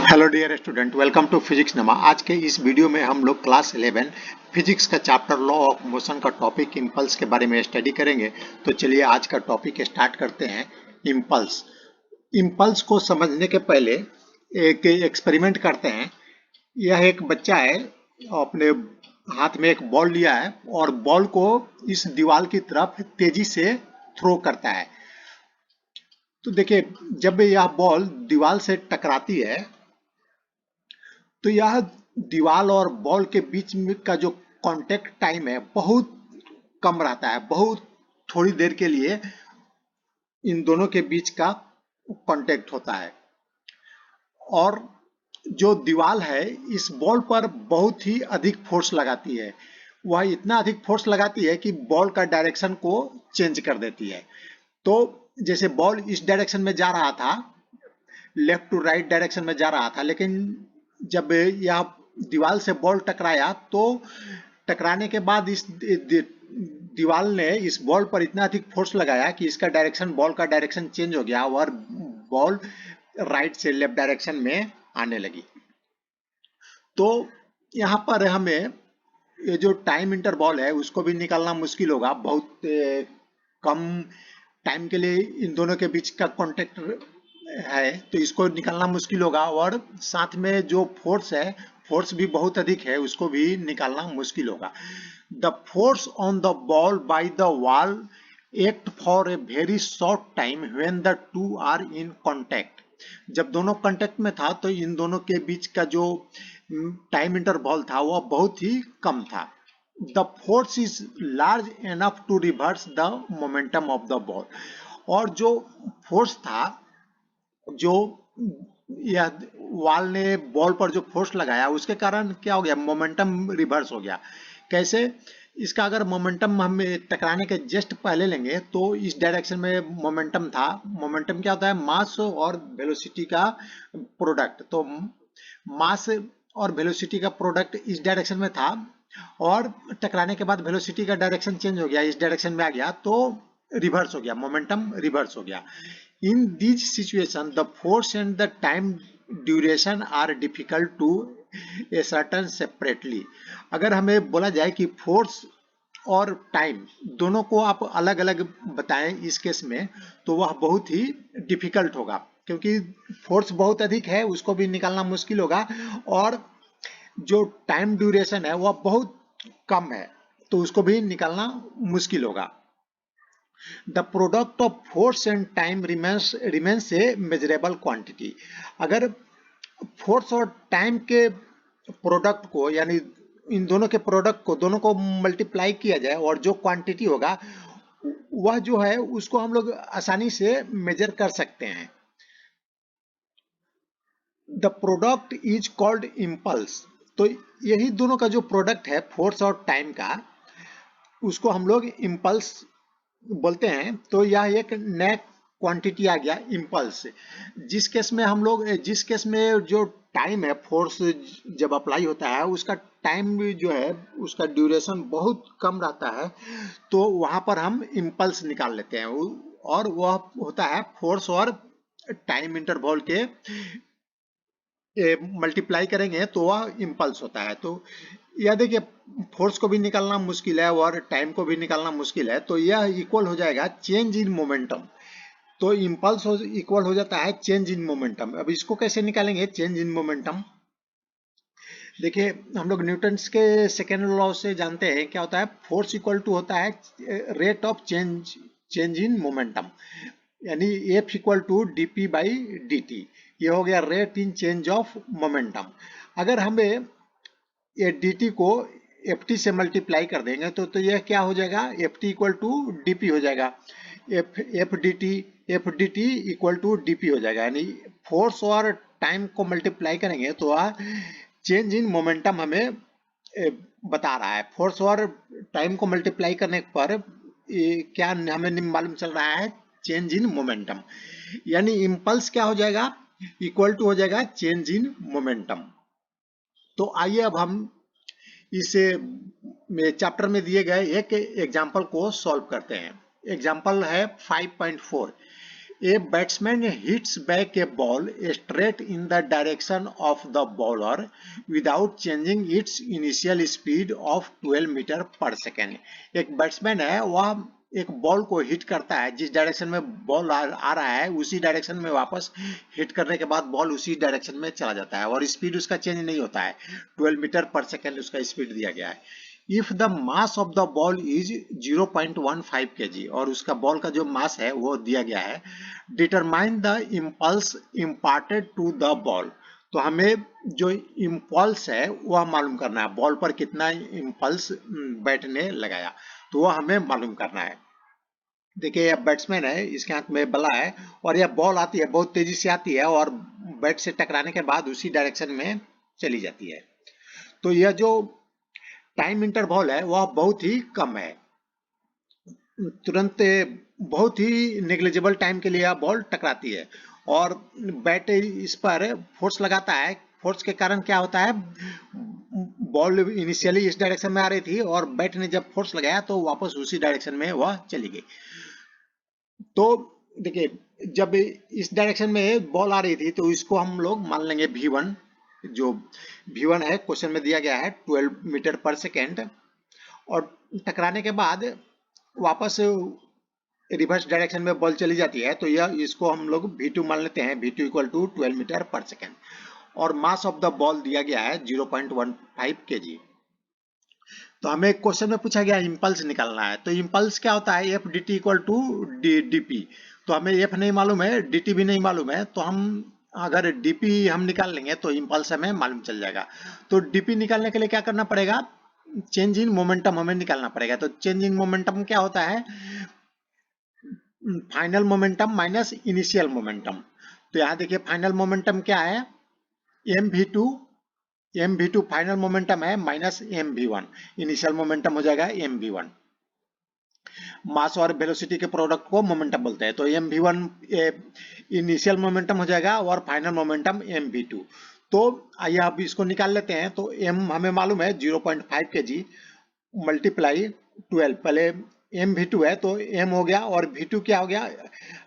Hello dear student, welcome to physics नमा। आज के इस वीडियो में हम लोग क्लास 11 फिजिक्स का चैप्टर लॉ ऑफ मोशन का टॉपिक इम्पल्स के बारे में स्टडी करेंगे। तो चलिए आज का टॉपिक स्टार्ट करते हैं। इम्पल्स इम्पल्स को समझने के पहले एक एक्सपेरिमेंट करते हैं। यह एक बच्चा है, अपने हाथ में एक बॉल लिया है और बॉल को इस दीवार की तरफ तेजी से थ्रो करता है। तो देखिए, जब यह बॉल दीवार से टकराती है तो यह दीवार और बॉल के बीच में का जो कांटेक्ट टाइम है बहुत कम रहता है। बहुत थोड़ी देर के लिए इन दोनों के बीच का कांटेक्ट होता है और जो दीवार है इस बॉल पर बहुत ही अधिक फोर्स लगाती है। वह इतना अधिक फोर्स लगाती है कि बॉल का डायरेक्शन को चेंज कर देती है। तो जैसे बॉल इस डायरेक्शन में जा रहा था, लेफ्ट टू राइट डायरेक्शन में जा रहा था, लेकिन जब यह दीवार से बॉल टकराया तो टकराने के बाद इस दीवार ने इस बॉल पर इतना अधिक फोर्स लगाया कि इसका डायरेक्शन, बॉल का डायरेक्शन चेंज हो गया और बॉल राइट से लेफ्ट डायरेक्शन में आने लगी। तो यहाँ पर हमें ये जो टाइम इंटरवल है उसको भी निकालना मुश्किल होगा। बहुत कम टाइम के लिए इन दोनों के बीच का कांटेक्ट है, तो इसको निकालना मुश्किल होगा। और साथ में जो फोर्स है, फोर्स भी बहुत अधिक है, उसको भी निकालना मुश्किल होगा। The force on the ball by the wall act for a very short time when the two are in contact. जब दोनों कांटेक्ट में था तो इन दोनों के बीच का जो टाइम इंटरवल था वह बहुत ही कम था। The force is large enough to reverse the momentum of the ball. और जो फोर्स था, जो यह वॉल ने बॉल पर जो फोर्स लगाया उसके कारण क्या हो गया, मोमेंटम रिवर्स हो गया। कैसे? इसका अगर मोमेंटम हम टकराने के जस्ट पहले लेंगे तो इस डायरेक्शन में मोमेंटम था। मोमेंटम क्या होता है? मास और वेलोसिटी का प्रोडक्ट। तो मास और वेलोसिटी का प्रोडक्ट इस डायरेक्शन में था और टकराने के बाद वेलोसिटी का डायरेक्शन चेंज हो गया, इस डायरेक्शन में आ गया, तो रिवर्स हो गया, मोमेंटम रिवर्स हो गया। In these situations, the force and the time duration are difficult to ascertain separately. अगर हमें बोला जाए कि फोर्स और टाइम दोनों को आप अलग अलग बताएं इस केस में, तो वह बहुत ही डिफिकल्ट होगा, क्योंकि फोर्स बहुत अधिक है, उसको भी निकालना मुश्किल होगा, और जो टाइम ड्यूरेशन है वह बहुत कम है, तो उसको भी निकालना मुश्किल होगा। The product of force and time remains A measurable quantity. अगर फोर्स और टाइम के प्रोडक्ट को, यानी इन दोनों के प्रोडक्ट को, दोनों को मल्टीप्लाई किया जाए और जो क्वांटिटी होगा वह जो है उसको हम लोग आसानी से मेजर कर सकते हैं। The product is called impulse. तो यही दोनों का जो प्रोडक्ट है फोर्स और टाइम का, उसको हम लोग इम्पल्स बोलते हैं। तो यह एक नया क्वांटिटी आ गया, इम्पल्स। जिस केस में जो टाइम है, फोर्स जब अप्लाई होता है उसका टाइम जो है, उसका ड्यूरेशन बहुत कम रहता है, तो वहां पर हम इम्पल्स निकाल लेते हैं, और वह होता है फोर्स और टाइम इंटरवल के मल्टीप्लाई करेंगे तो वह इम्पल्स होता है। तो यह देखिए, फोर्स को भी निकालना मुश्किल है और टाइम को भी निकालना मुश्किल है, तो यह इक्वल हो जाएगा चेंज इन मोमेंटम। तो इम्पल्स इक्वल हो जाता है चेंज इन मोमेंटम। अब इसको कैसे निकालेंगे चेंज इन मोमेंटम? देखिए, हम लोग न्यूटन्स के सेकेंड लॉ से जानते हैं क्या होता है। फोर्स इक्वल टू होता है rate of change in momentum, यानी F equal to D P by D T. ये हो गया rate in change of momentum. अगर हमें ये डी टी को एफ टी से मल्टीप्लाई कर देंगे तो यह क्या हो जाएगा, F T equal to D P हो जाएगा। F D T equal to D P हो जाएगा, यानी फोर्स और टाइम को मल्टीप्लाई करेंगे तो चेंज इन मोमेंटम हमें बता रहा है। फोर्स और टाइम को मल्टीप्लाई करने पर क्या हमें मालूम चल रहा है, चेंज इन मोमेंटम। यानी इम्पल्स क्या हो जाएगा, इक्वल टू हो जाएगा चेंज इन मोमेंटम। तो आइए अब हम इस चैप्टर में दिए गए एक एग्जाम्पल को सॉल्व करते हैं। एग्जाम्पल है 5.4। A batsman hits back a ball straight in the direction of the bowler without changing its initial speed of 12 metre per second. एक बैट्समैन है, वह एक बॉल को हिट करता है, जिस डायरेक्शन में बॉल आ रहा है उसी डायरेक्शन में वापस हिट करने के बाद बॉल उसी डायरेक्शन में चला जाता है और स्पीड उसका चेंज नहीं होता है। 12 मीटर पर सेकेंड उसका स्पीड दिया गया है। If the mass of the ball is 0.15 kg और उसका बॉल का जो मास है वो दिया गया है। Determine the impulse imparted to the ball. तो हमें जो इम्पल्स है वह मालूम करना है, बॉल पर कितना इम्पल्स बैट ने लगाया तो वह हमें मालूम करना है। देखिए यह बैट्समैन है, इसके हाथ में बल्ला है और यह बॉल आती है, बहुत तेजी से आती है और बैट से टकराने के बाद उसी डायरेक्शन में चली जाती है। तो यह जो टाइम इंटरवल है वह बहुत ही कम है, तुरंत बहुत ही नेग्लिजिबल टाइम के लिए यह बॉल टकराती है और बैट इस पर फोर्स लगाता है। फोर्स के कारण क्या होता है, बॉल इनिशियली इस डायरेक्शन में आ रही थी और बैट ने जब फोर्स लगाया तो वापस उसी डायरेक्शन में वह चली गई। तो देखिए जब इस डायरेक्शन में बॉल आ रही थी तो इसको हम लोग मान लेंगे V1। जो V1 है क्वेश्चन में दिया गया है 12 मीटर पर सेकेंड और टकराने के बाद वापस रिवर्स डायरेक्शन में बॉल चली जाती है तो यह इसको हम लोग V2 मान लेते हैं। V2 equal to 12 metre per second और मास ऑफ द बॉल दिया गया है 0.15 kg। तो हमें क्वेश्चन में पूछा गया इम्पल्स निकालना है। तो इम्पल्स क्या होता है, F D T equal to dp। तो हमें एफ नहीं मालूम है, dt भी नहीं मालूम है, तो हम अगर dp हम निकाल लेंगे तो इम्पल्स हमें मालूम चल जाएगा। तो dp निकालने के लिए क्या करना पड़ेगा, चेंज इन मोमेंटम हमें निकालना पड़ेगा। तो चेंज इन मोमेंटम क्या होता है, final momentum minus initial momentum. तो यहाँ देखिए फाइनल मोमेंटम क्या है, mv2 फाइनल मोमेंटम है माइनस mv1, इनिशियल मोमेंटम हो जाएगा mv1। मास और वेलोसिटी के प्रोडक्ट को मोमेंटम बोलते हैं। तो mv1 इनिशियल मोमेंटम हो जाएगा और फाइनल मोमेंटम mv2। तो आइए अब इसको निकाल लेते हैं। तो m हमें मालूम है 0.5 kg मल्टीप्लाई 12, पहले mv2 है तो m हो गया और v2 क्या हो गया,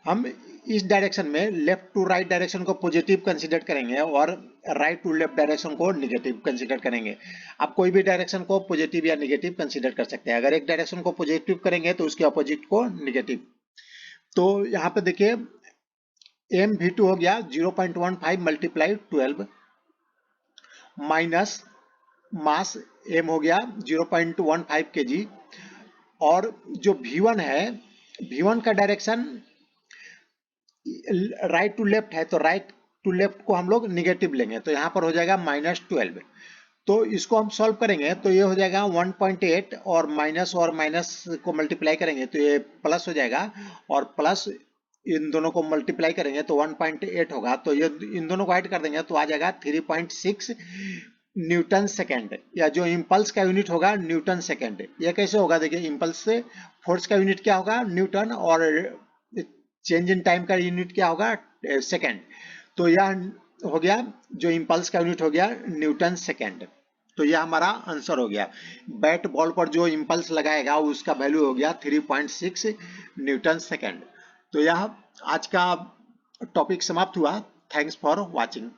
हम इस डायरेक्शन में लेफ्ट टू राइट डायरेक्शन को पॉजिटिव कंसीडर करेंगे और राइट टू लेफ्ट डायरेक्शन को नेगेटिव कंसीडर करेंगे। आप कोई भी डायरेक्शन को पॉजिटिव या नेगेटिव कंसीडर कर सकते हैं। अगर एक डायरेक्शन को पॉजिटिव करेंगे तो उसके अपोजिट को नेगेटिव। तो यहाँ पे देखिए mv2 हो गया 0.15 मल्टीप्लाई 12 माइनस मास m हो गया 0.15 kg और जो v1 है, v1 का डायरेक्शन राइट टू लेफ्ट है तो राइट टू लेफ्ट को हम लोग निगेटिव लेंगे तो यहाँ पर हो जाएगा -12। तो इसको हम सॉल्व करेंगे तो ये हो जाएगा 1.8 और माइनस को मल्टीप्लाई करेंगे तो ये प्लस हो जाएगा और प्लस इन दोनों को मल्टीप्लाई करेंगे तो 1.8 होगा। तो ये इन दोनों को ऐड कर देंगे तो आ जाएगा 3.6 न्यूटन सेकेंड, या जो इम्पल्स का यूनिट होगा न्यूटन सेकेंड। यह कैसे होगा, देखिए इम्पल्स से फोर्स का यूनिट क्या होगा न्यूटन और चेंज इन टाइम का यूनिट क्या होगा सेकेंड। तो यह हो गया जो इम्पल्स का यूनिट हो गया न्यूटन सेकेंड। तो यह हमारा आंसर हो गया। बैट बॉल पर जो इम्पल्स लगाएगा उसका वैल्यू हो गया 3.6 न्यूटन सेकेंड। तो यह आज का टॉपिक समाप्त हुआ। Thanks for watching.